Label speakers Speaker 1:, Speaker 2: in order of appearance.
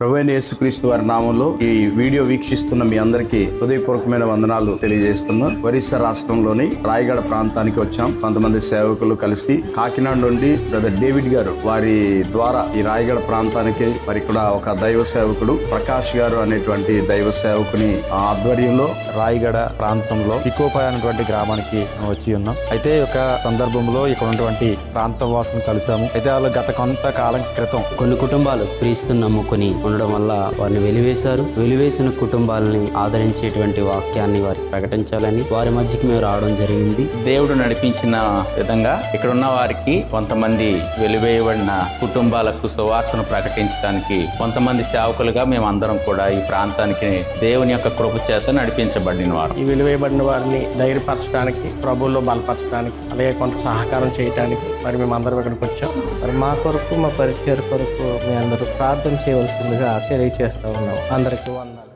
Speaker 1: ప్రభువైన యేసుక్రీస్తు వారి నామంలో ఈ వీడియో వీక్షిస్తున్న మీ అందరికీ హృదయపూర్వకమైన వందనాలు తెలియజేస్తున్నాం. ఒరిస్సా రాష్ట్రంలోని రాయగడ ప్రాంతానికి వచ్చాం. కొంతమంది సేవకులు కలిసి కాకినాడ నుండి బ్రదర్ డేవిడ్ గారు వారి ద్వారా ఈ రాయగడ ప్రాంతానికి మరి ఇక్కడ ఒక దైవ సేవకుడు ప్రకాష్ గారు అనేటువంటి దైవ సేవకుని ఆధ్వర్యంలో
Speaker 2: రాయగడ ప్రాంతంలో పికోపాయ అనేటువంటి గ్రామానికి వచ్చి ఉన్నాం. అయితే ఒక సందర్భంలో ఇక్కడ ఉన్నటువంటి ప్రాంత వాసులను కలిసాము. అయితే వాళ్ళు గత కొంతకాలం క్రితం
Speaker 3: కొన్ని కుటుంబాలు క్రీస్తుని నమ్ముకుని ఉండడం వల్ల వారిని వెలివేసిన కుటుంబాలని ఆదరించేటువంటి వాక్యాన్ని వారికి ప్రకటించాలని వారి మధ్యకి మేము రావడం జరిగింది.
Speaker 4: దేవుడు నడిపించిన విధంగా ఇక్కడ ఉన్న వారికి కొంతమంది వెలివేయబడిన కుటుంబాలకు సువార్తను ప్రకటించడానికి కొంతమంది సేవకులుగా మేము అందరం కూడా ఈ ప్రాంతానికి దేవుని యొక్క కృప చేత నడిపించబడిన వారు.
Speaker 5: ఈ వెలివేయబడిన వారిని ధైర్యపరచడానికి, ప్రభువులో బలపరచడానికి, అలాగే కొంత సహకారం చేయడానికి మరి మేము అందరం ఇక్కడికి వచ్చాం.
Speaker 6: మరి మా కొరకు, మా పరిచయ కొరకు మీ అందరూ ప్రార్థన చేయవలసిందిగా తెలియజేస్తా ఉన్నాం. అందరికీ వందనాలు.